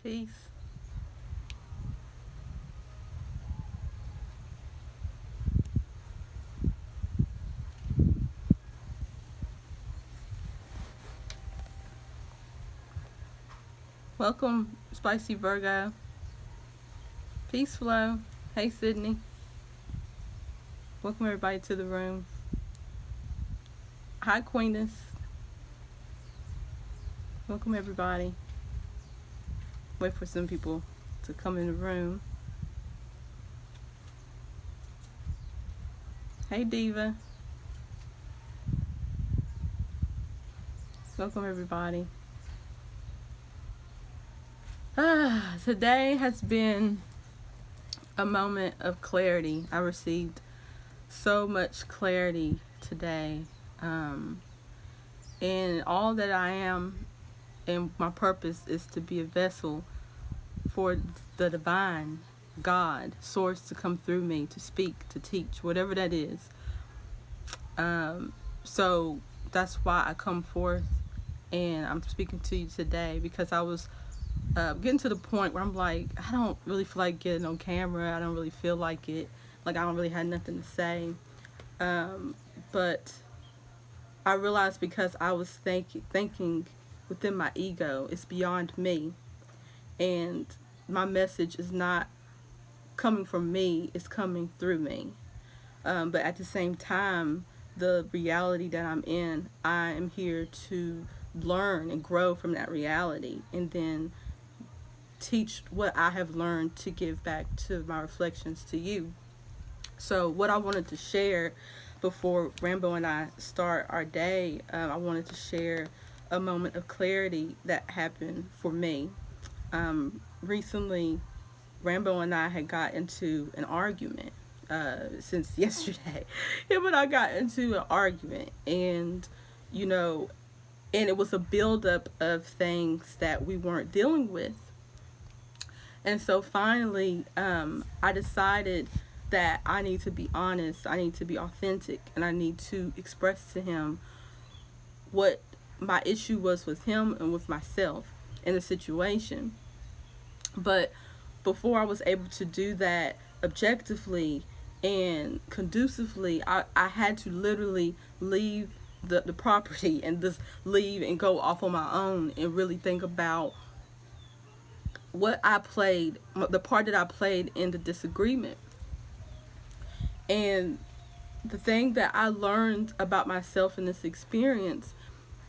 Peace. Welcome, Spicy Virgo. Peace Flow. Hey, Sydney. Welcome, everybody, to the room. Hi, Queeness. Welcome, everybody. Wait for some people to come in the room. Hey, Diva. Welcome, everybody. Today has been a moment of clarity. I received so much clarity today. And all that I am and my purpose is to be a vessel for the divine God, source, to come through me, to speak, to teach, whatever that is. So that's why I come forth and I'm speaking to you today, because I was getting to the point where I'm like, I don't really feel like getting on camera. I don't really feel like it. Like, I don't really have nothing to say. But I realized, because I was thinking within my ego, it's beyond me. And my message is not coming from me, it's coming through me. But at the same time, the reality that I'm in, I am here to learn and grow from that reality, and then teach what I have learned to give back to my reflections to you. So what I wanted to share before Rambo and I start our day, I wanted to share a moment of clarity that happened for me. Recently, Rambo and I had got into an argument since yesterday. Him and I got into an argument, and you know, and it was a buildup of things that we weren't dealing with. And so finally, I decided that I need to be honest, I need to be authentic, and I need to express to him what my issue was with him and with myself in the situation. But before I was able to do that objectively and conducively, I had to literally leave the property and just leave and go off on my own and really think about what I played, the part that I played in the disagreement. And the thing that I learned about myself in this experience,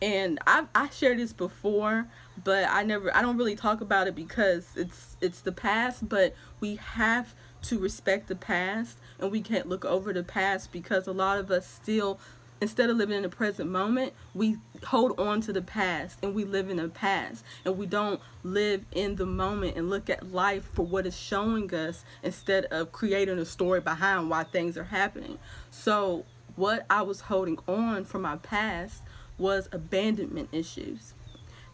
and I shared this before, but I don't really talk about it because it's the past. But we have to respect the past, and we can't look over the past, because a lot of us still, instead of living in the present moment, we hold on to the past and we live in the past, and we don't live in the moment and look at life for what it's showing us, instead of creating a story behind why things are happening. So what I was holding on from my past was abandonment issues.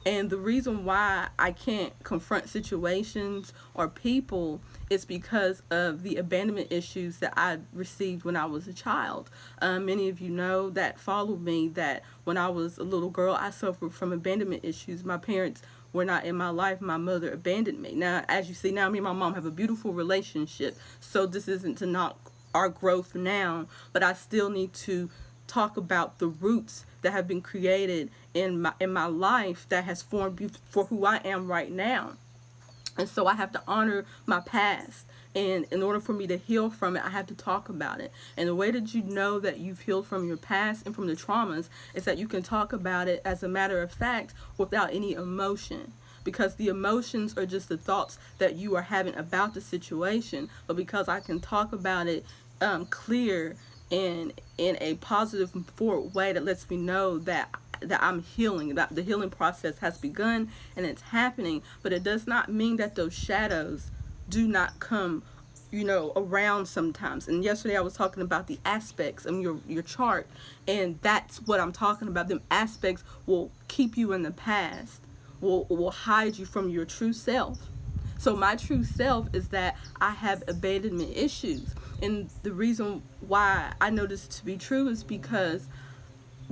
And the reason why I can't confront situations or people is because of the abandonment issues that I received when I was a child. Many of you know that follow me that when I was a little girl, I suffered from abandonment issues. My parents were not in my life. My mother abandoned me. Now, as you see, now me and my mom have a beautiful relationship. So this isn't to knock our growth now, but I still need to talk about the roots that have been created in my life that has formed me for who I am right now. And so I have to honor my past. And in order for me to heal from it, I have to talk about it. And the way that you know that you've healed from your past and from the traumas is that you can talk about it, as a matter of fact, without any emotion. Because the emotions are just the thoughts that you are having about the situation. But because I can talk about it clear in a positive forward way that lets me know that I'm healing, that the healing process has begun and it's happening. But it does not mean that those shadows do not come, around sometimes. And yesterday I was talking about the aspects of your chart, and that's what I'm talking about. Them aspects will keep you in the past, will hide you from your true self. So my true self is that I have abandonment issues. And the reason why I know this to be true is because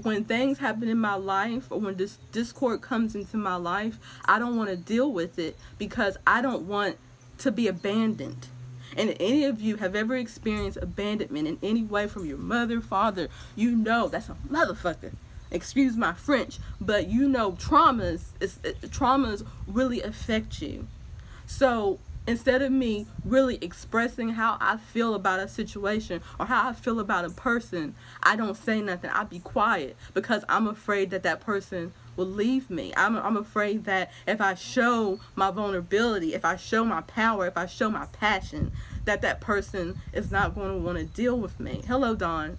when things happen in my life, or when this discord comes into my life, I don't want to deal with it because I don't want to be abandoned. And if any of you have ever experienced abandonment in any way from your mother, father, you know that's a motherfucker. Excuse my French, but you know traumas really affect you. So instead of me really expressing how I feel about a situation or how I feel about a person, I don't say nothing. I be quiet because I'm afraid that that person will leave me. I'm afraid that if I show my vulnerability, if I show my power, if I show my passion, that that person is not going to want to deal with me. Hello, Dawn.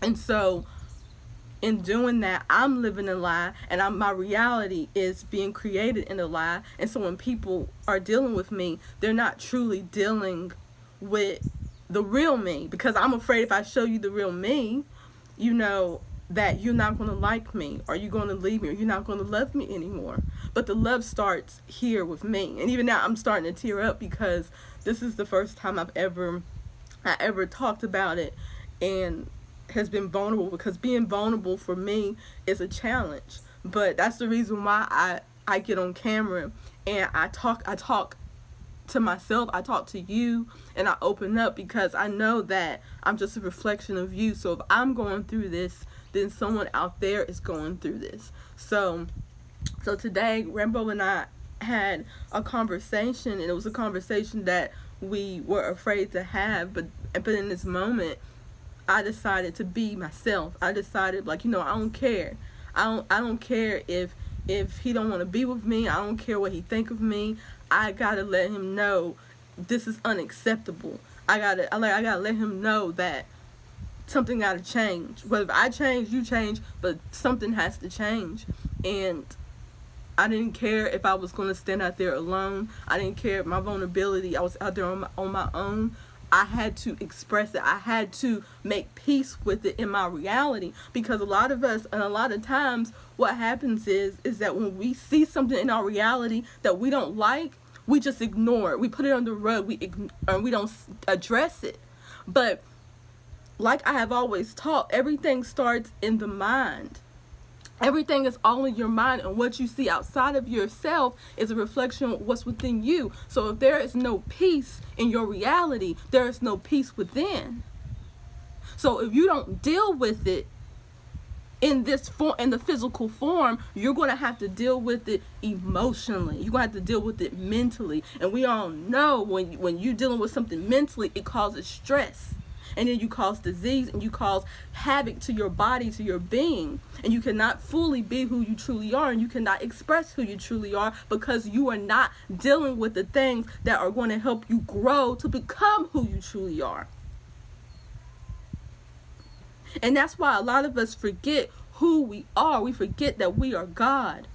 And so in doing that, I'm living a lie, and my reality is being created in a lie. And so when people are dealing with me, they're not truly dealing with the real me, because I'm afraid if I show you the real me, you know, that you're not going to like me, or you're going to leave me, or you're not going to love me anymore. But the love starts here with me. And even now I'm starting to tear up because this is the first time I ever talked about it and has been vulnerable, because being vulnerable for me is a challenge. But that's the reason why I get on camera and I talk to myself, I talk to you, and I open up, because I know that I'm just a reflection of you. So if I'm going through this, then someone out there is going through this. So today Rambo and I had a conversation, and it was a conversation that we were afraid to have, but in this moment I decided to be myself. I decided, like, you know, I don't care. I don't care if he don't want to be with me. I don't care what he think of me. I gotta let him know this is unacceptable. I gotta let him know that something gotta change. Whether I change, you change, but something has to change. And I didn't care if I was gonna stand out there alone. I didn't care my vulnerability. I was out there on my own. I had to express it. I had to make peace with it in my reality, because a lot of us, and a lot of times, what happens is that when we see something in our reality that we don't like, we just ignore it. We put it on the rug. We don't address it. But like I have always taught, everything starts in the mind. Everything is all in your mind, and what you see outside of yourself is a reflection of what's within you. So if there is no peace in your reality, there is no peace within. So if you don't deal with it in this form, in the physical form, you're going to have to deal with it emotionally. You're going to have to deal with it mentally. And we all know when you're dealing with something mentally, it causes stress. And then you cause disease, and you cause havoc to your body, to your being. And you cannot fully be who you truly are, and you cannot express who you truly are, because you are not dealing with the things that are going to help you grow to become who you truly are. And that's why a lot of us forget who we are. We forget that we are God.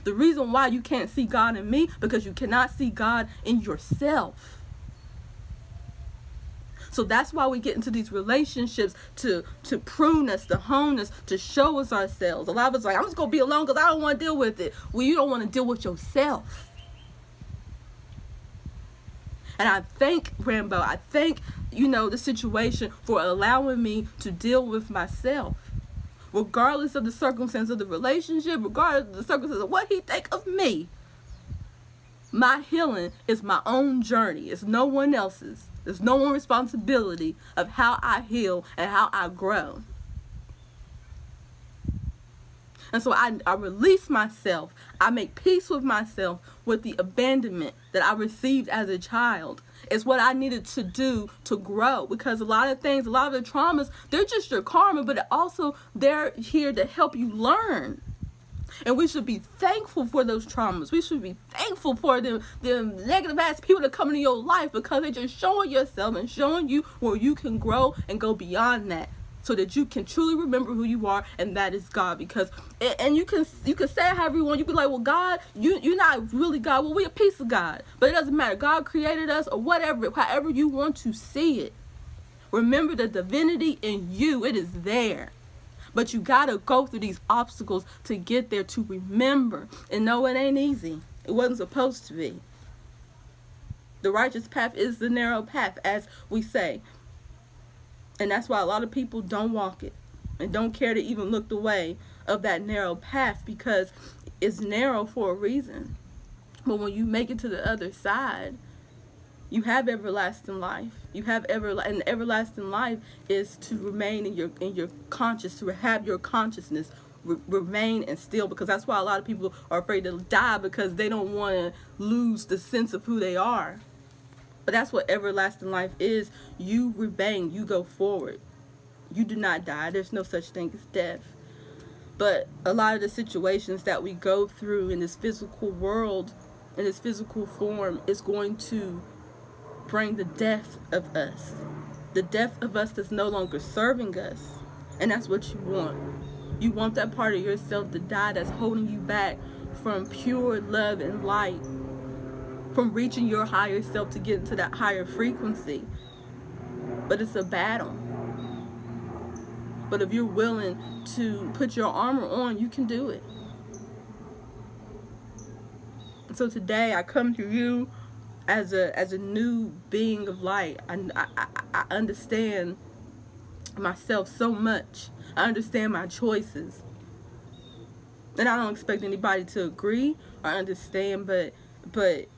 The reason why you can't see God in me, because you cannot see God in yourself. So that's why we get into these relationships, to prune us, to hone us, to show us ourselves. A lot of us are like, I'm just going to be alone because I don't want to deal with it. Well, you don't want to deal with yourself. And I thank Rambo, I thank, the situation for allowing me to deal with myself. Regardless of the circumstance of the relationship, regardless of the circumstance of what he think of me, my healing is my own journey. It's no one else's. There's no one responsibility of how I heal and how I grow. And so I release myself. I make peace with myself with the abandonment that I received as a child. It's what I needed to do to grow, because a lot of the traumas, they're just your karma, but also they're here to help you learn. And we should be thankful for those traumas. We should be thankful for them negative ass people that come into your life, because they're just showing yourself and showing you where you can grow and go beyond that, so that you can truly remember who you are, and that is God. Because and you can say it however you want. You be like, well, God, you're not really God. Well, we're a piece of God, but it doesn't matter. God created us, or whatever, however you want to see it. Remember the divinity in you. It is there. But you gotta go through these obstacles to get there, to remember. And no, it ain't easy. It wasn't supposed to be. The righteous path is the narrow path, as we say. And that's why a lot of people don't walk it. and don't care to even look the way of that narrow path, because it's narrow for a reason. But when you make it to the other side, you have everlasting life. You have and everlasting life is to remain in your conscious, to have your consciousness remain and still, because that's why a lot of people are afraid to die, because they don't want to lose the sense of who they are. But that's what everlasting life is. You remain, you go forward. You do not die. There's no such thing as death. But a lot of the situations that we go through in this physical world, in this physical form, is going to bring the death of us. The death of us that's no longer serving us. And that's what you want. You want that part of yourself to die that's holding you back from pure love and light, from reaching your higher self to get into that higher frequency. But it's a battle. But if you're willing to put your armor on, you can do it. So today I come to you as a new being of light. I understand myself so much. I understand my choices. And I don't expect anybody to agree or understand, but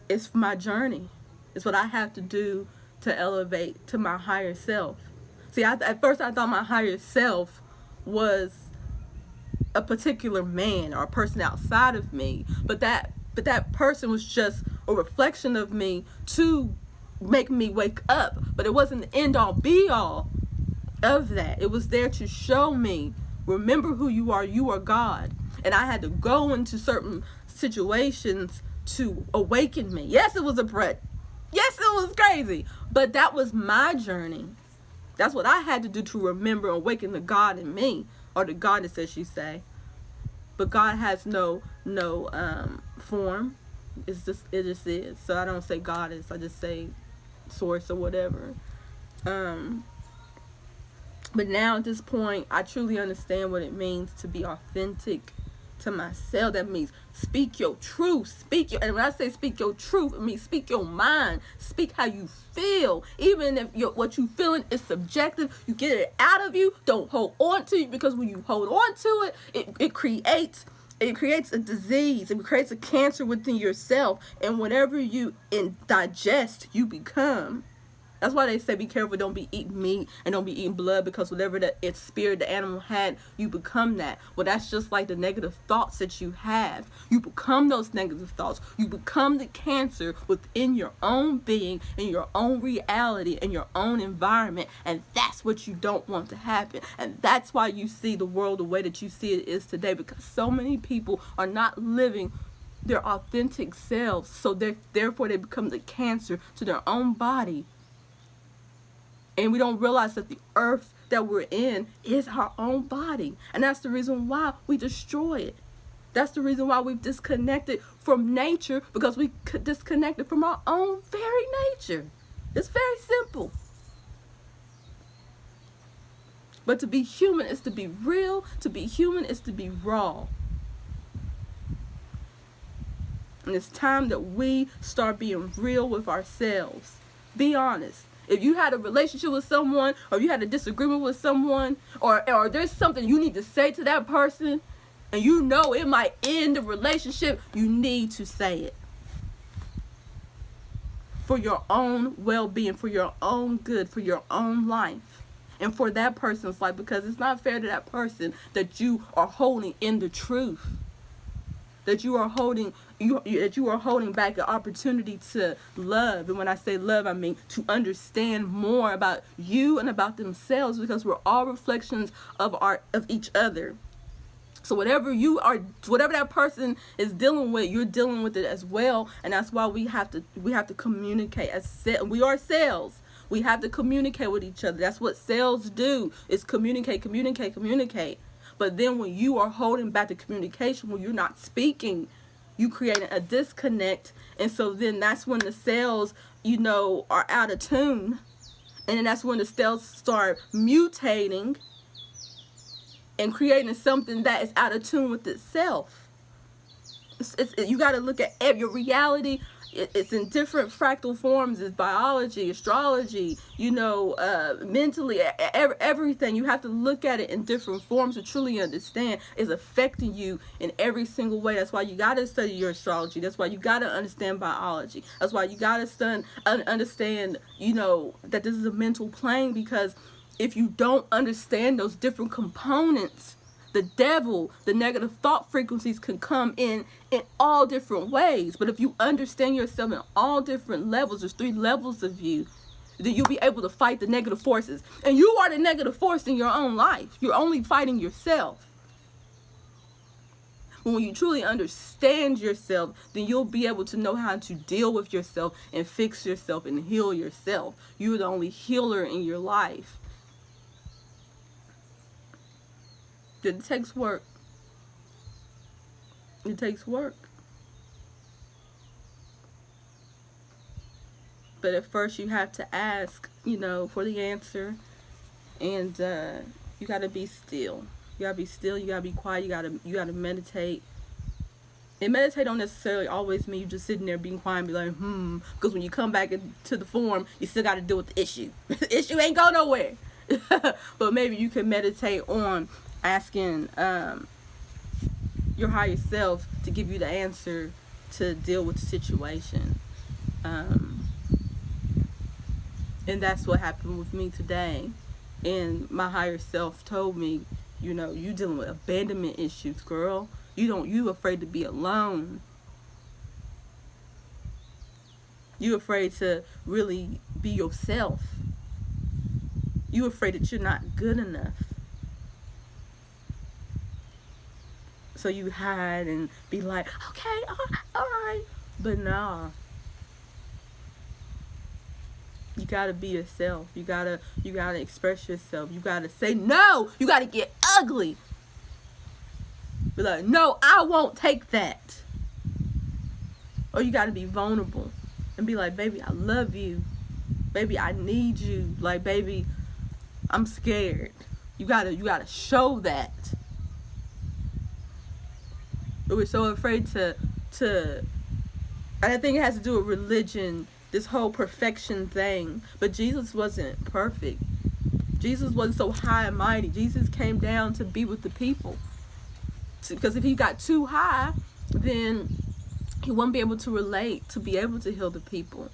it's my journey. It's what I have to do to elevate to my higher self. See, at first I thought my higher self was a particular man or a person outside of me, but that person was just a reflection of me to make me wake up. But it wasn't the end all be all of that. It was there to show me, remember who you are God. And I had to go into certain situations to awaken me. Yes, it was a threat. Yes, it was crazy. But that was my journey. That's what I had to do to remember and awaken the God in me, or the goddess, as you say. But God has no form. It just is. So I don't say goddess. I just say source or whatever. But now at this point, I truly understand what it means to be authentic to myself. That means speak your truth. And when I say speak your truth, it means speak your mind. Speak how you feel. Even if what you feeling is subjective, you get it out of you. Don't hold on to it, because when you hold on to it, it creates a disease. It creates a cancer within yourself. And whatever you digest, you become. That's why they say be careful, don't be eating meat and don't be eating blood, because whatever its spirit the animal had, you become that. Well, that's just like the negative thoughts that you have. You become those negative thoughts. You become the cancer within your own being, in your own reality, in your own environment. And that's what you don't want to happen. And that's why you see the world the way that you see it is today, because so many people are not living their authentic selves. So therefore they become the cancer to their own body. And we don't realize that the earth that we're in is our own body. And that's the reason why we destroy it. That's the reason why we've disconnected from nature, because we disconnected from our own very nature. It's very simple. But to be human is to be real. To be human is to be raw. And it's time that we start being real with ourselves. Be honest. If you had a relationship with someone, or you had a disagreement with someone, or there's something you need to say to that person, and you know it might end the relationship, you need to say it. For your own well-being, for your own good, for your own life, and for that person's life, because it's not fair to that person that you are holding in the truth. That you are holding back an opportunity to love. And when I say love, I mean to understand more about you and about themselves, because we're all reflections of each other. So whatever that person is dealing with, you're dealing with it as well. And that's why we have to communicate. We are cells. We have to communicate with each other. That's what cells do, is communicate. But then when you are holding back the communication, when you're not speaking, you create a disconnect. And so then that's when the cells, are out of tune. And then that's when the cells start mutating and creating something that is out of tune with itself. You got to look at your reality. it's in different fractal forms. It's biology, astrology, mentally, everything. You have to look at it in different forms to truly understand it's affecting you in every single way. That's why you got to study your astrology. That's why you got to understand biology. That's why you got to understand, that this is a mental plane, because if you don't understand those different components, the devil, the negative thought frequencies can come in all different ways. But if you understand yourself in all different levels, there's 3 levels of you, then you'll be able to fight the negative forces. And you are the negative force in your own life. You're only fighting yourself. But when you truly understand yourself, then you'll be able to know how to deal with yourself and fix yourself and heal yourself. You're the only healer in your life. It takes work. It takes work. But at first you have to ask, for the answer. And you got to be still. You got to be still. You got to be quiet. You got to meditate. And meditate don't necessarily always mean you just sitting there being quiet and be like, Because when you come back into the form, you still got to deal with the issue. The issue ain't go nowhere. But maybe you can meditate on asking your higher self to give you the answer to deal with the situation. And that's what happened with me today. And my higher self told me, you dealing with abandonment issues, girl. You afraid to be alone. You afraid to really be yourself. You afraid that you're not good enough. So you hide and be like, okay, all right. But nah. You gotta be yourself. You gotta express yourself. You gotta say no. You gotta get ugly. Be like, no, I won't take that. Or you gotta be vulnerable and be like, baby, I love you. Baby, I need you. Like, baby, I'm scared. You gotta show that. But we're so afraid to and I think it has to do with religion, this whole perfection thing. But Jesus wasn't perfect. Jesus wasn't so high and mighty. Jesus came down to be with the people. Because if he got too high, then he wouldn't be able to relate, to be able to heal the people.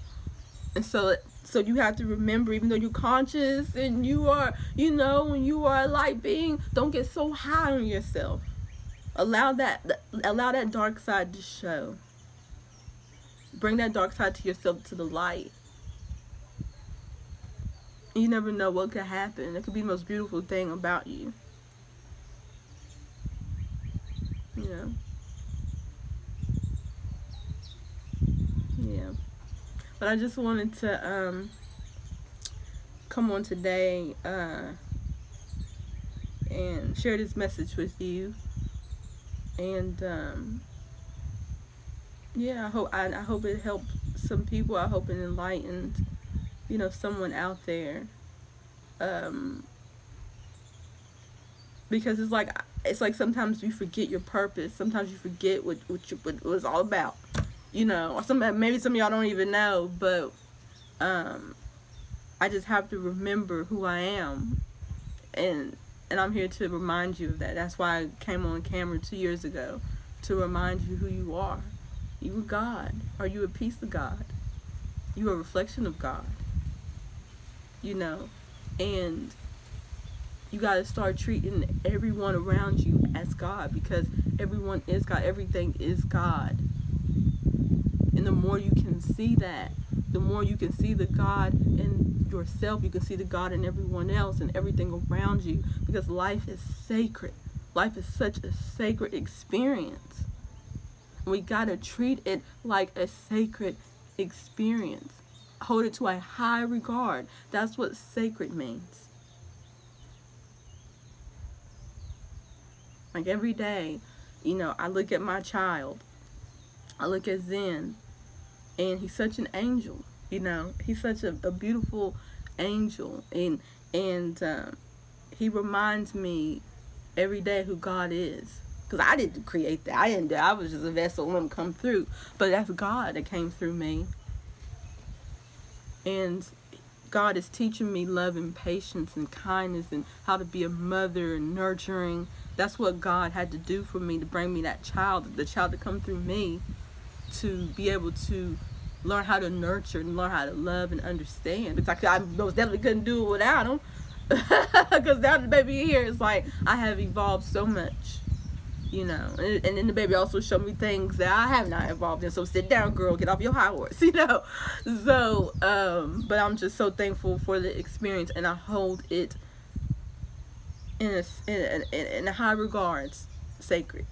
And so you have to remember, even though you're conscious and you are, when you are a light being, don't get so high on yourself. Allow that dark side to show. Bring that dark side to yourself, to the light. You never know what could happen. It could be the most beautiful thing about you. Yeah. But I just wanted to come on today and share this message with you. And I hope it helped some people. I hope it enlightened, someone out there. Because it's like sometimes you forget your purpose. Sometimes you forget what it's all about. Or maybe some of y'all don't even know, but I just have to remember who I am, and I'm here to remind you of that. That's why I came on camera 2 years ago, to remind you who you are. You are God. Are you a piece of God? You are a reflection of God. And you got to start treating everyone around you as God, because everyone is God. Everything is God. And the more you can see that, the more you can see the God in yourself. You can see the God in everyone else and everything around you, because life is sacred. Life is such a sacred experience. We got to treat it like a sacred experience. Hold it to a high regard. That's what sacred means. Like every day, I look at my child. I look at Zen, and he's such an angel. He's such a beautiful angel, and he reminds me every day who God is. because I didn't create that. I didn't do. I was just a vessel. Let him come through. But that's God that came through me, and God is teaching me love and patience and kindness and how to be a mother and nurturing. That's what God had to do for me to bring me that child, the child to come through me, to be able to learn how to nurture and learn how to love and understand. Because I most definitely couldn't do it without him. Because now the baby here, it's like I have evolved so much, you know. And then the baby also showed me things that I have not evolved in. So sit down, girl, get off your high horse, you know. So, but I'm just so thankful for the experience, and I hold it in high regards, sacred.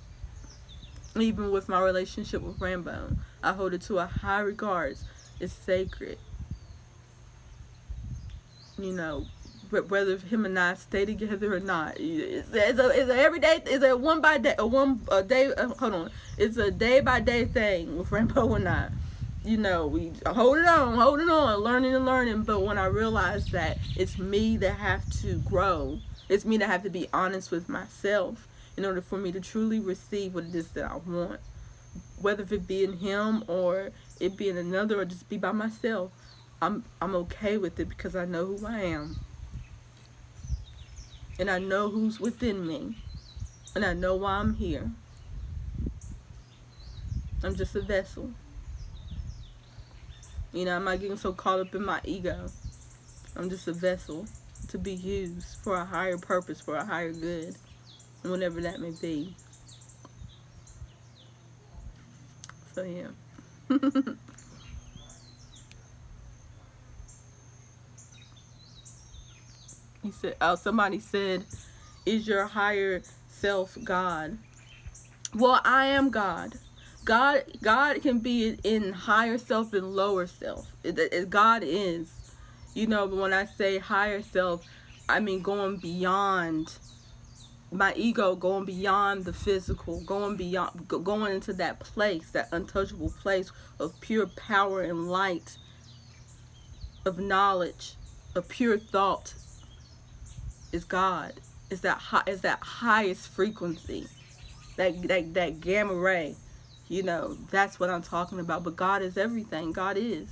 Even with my relationship with Rambo, I hold it to a high regards. It's sacred. You know, whether him and I stay together or not, it's a everyday. It's a one by day, a day. Hold on, it's a day by day thing with Rambo and I. You know, we hold it on, learning and learning. But when I realize that it's me that have to grow, it's me that have to be honest with myself in order for me to truly receive what it is that I want, whether it be in him or it be in another or just be by myself. I'm okay with it because I know who I am. And I know who's within me. And I know why I'm here. I'm just a vessel. You know, I'm not getting so caught up in my ego. I'm just a vessel to be used for a higher purpose, for a higher good, whatever that may be. So, yeah. He said, somebody said, is your higher self God? Well, I am God. God can be in higher self and lower self. God is. You know, but when I say higher self, I mean going beyond my ego, going beyond the physical, going into that place, that untouchable place of pure power and light, of knowledge, of pure thought. Is God. Is that highest frequency, that gamma ray. You know, that's what I'm talking about. But God is everything. God is.